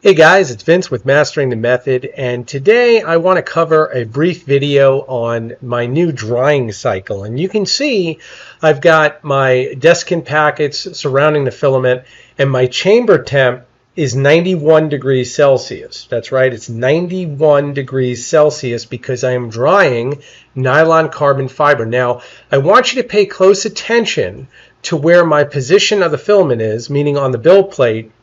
Hey guys, it's Vince with Mastering the Method, and today I want to cover a brief video on my new drying cycle. And you can see I've got my desiccant packets surrounding the filament, and my chamber temp is 91 degrees Celsius. That's right, it's 91 degrees Celsius because I am drying nylon carbon fiber. Now, I want you to pay close attention to where my position of the filament is, meaning on the build plate,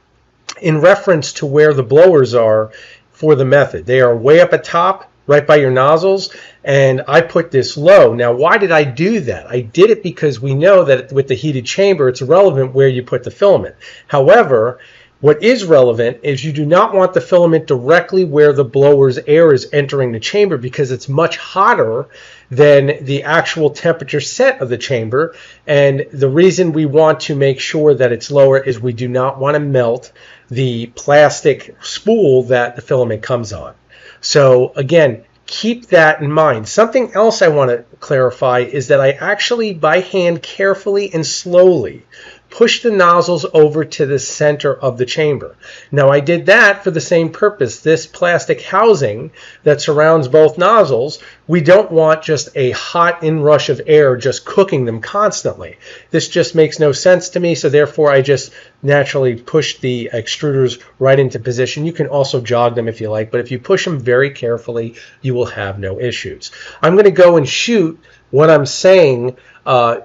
in reference to where the blowers are for the method. They are way up at top, right by your nozzles, and I put this low. Now, why did I do that? I did it because we know that with the heated chamber, it's irrelevant where you put the filament. However, what is relevant is you do not want the filament directly where the blower's air is entering the chamber because it's much hotter than the actual temperature set of the chamber. And the reason we want to make sure that it's lower is we do not want to melt the plastic spool that the filament comes on. So again, keep that in mind. Something else I want to clarify is that I actually, by hand, carefully and slowly push the nozzles over to the center of the chamber. Now, I did that for the same purpose. This plastic housing that surrounds both nozzles, we don't want just a hot inrush of air just cooking them constantly. This just makes no sense to me, so therefore I just naturally push the extruders right into position. You can also jog them if you like, but if you push them very carefully, you will have no issues. I'm going to go and shoot what I'm saying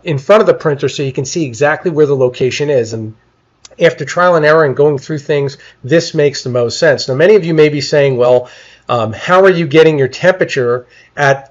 in front of the printer so you can see exactly where the location is. And after trial and error and going through things, this makes the most sense. Now, many of you may be saying, well, how are you getting your temperature at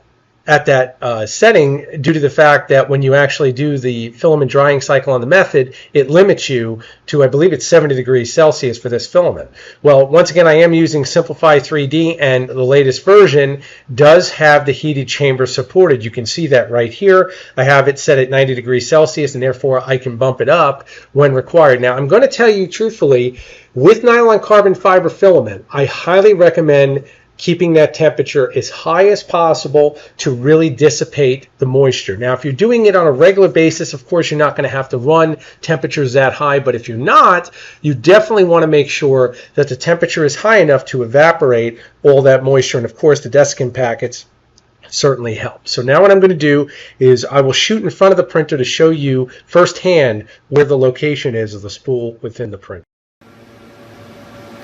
that setting, due to the fact that when you actually do the filament drying cycle on the method, it limits you to, I believe it's 70 degrees Celsius for this filament. Well, once again, I am using Simplify 3D, and the latest version does have the heated chamber supported. You can see that right here. I have it set at 90 degrees Celsius, and therefore I can bump it up when required. Now, I'm going to tell you truthfully, with nylon carbon fiber filament, I highly recommend keeping that temperature as high as possible to really dissipate the moisture. Now, if you're doing it on a regular basis, of course, you're not going to have to run temperatures that high, but if you're not, you definitely want to make sure that the temperature is high enough to evaporate all that moisture, and of course, the desiccant packets certainly help. So now what I'm going to do is I will shoot in front of the printer to show you firsthand where the location is of the spool within the printer.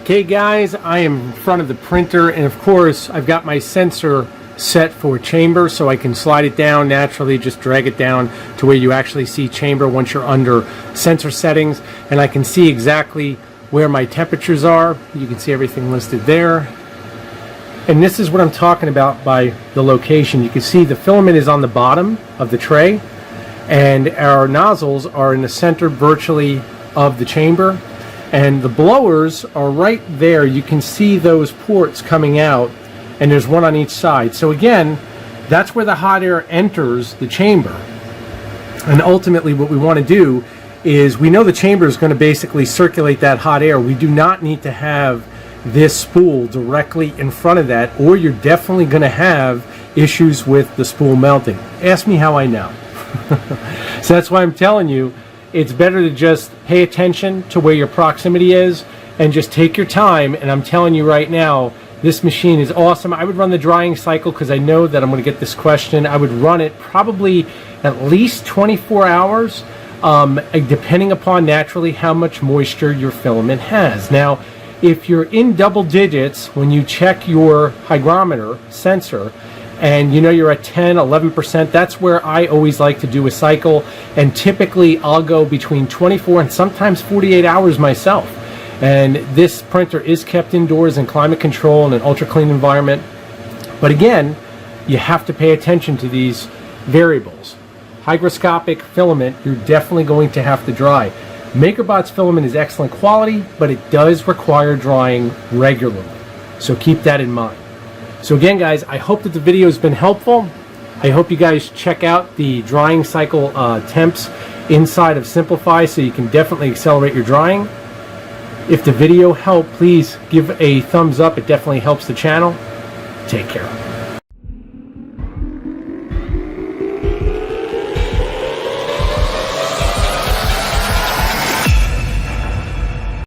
Okay guys, I am in front of the printer, and of course I've got my sensor set for chamber, so I can slide it down naturally, just drag it down to where you actually see chamber once you're under sensor settings, and I can see exactly where my temperatures are. You can see everything listed there. And this is what I'm talking about by the location. You can see the filament is on the bottom of the tray, and our nozzles are in the center virtually of the chamber. And the blowers are right there. You can see those ports coming out, and there's one on each side. So again, that's where the hot air enters the chamber. And ultimately what we want to do is, we know the chamber is going to basically circulate that hot air. We do not need to have this spool directly in front of that, or you're definitely going to have issues with the spool melting. Ask me how I know. So that's why I'm telling you, it's better to just pay attention to where your proximity is and just take your time. And I'm telling you right now, this machine is awesome. I would run the drying cycle because I know that I'm going to get this question. I would run it probably at least 24 hours, depending upon naturally how much moisture your filament has. Now, if you're in double digits when you check your hygrometer sensor, and you know you're at 10, 11%, that's where I always like to do a cycle, and typically I'll go between 24 and sometimes 48 hours myself. And this printer is kept indoors in climate control in an ultra clean environment. But again, you have to pay attention to these variables. Hygroscopic filament, you're definitely going to have to dry. Makerbot's filament is excellent quality, but it does require drying regularly. So keep that in mind. So again, guys, I hope that the video has been helpful. I hope you guys check out the drying cycle temps inside of Simplify, so you can definitely accelerate your drying. If the video helped, please give a thumbs up. It definitely helps the channel. Take care.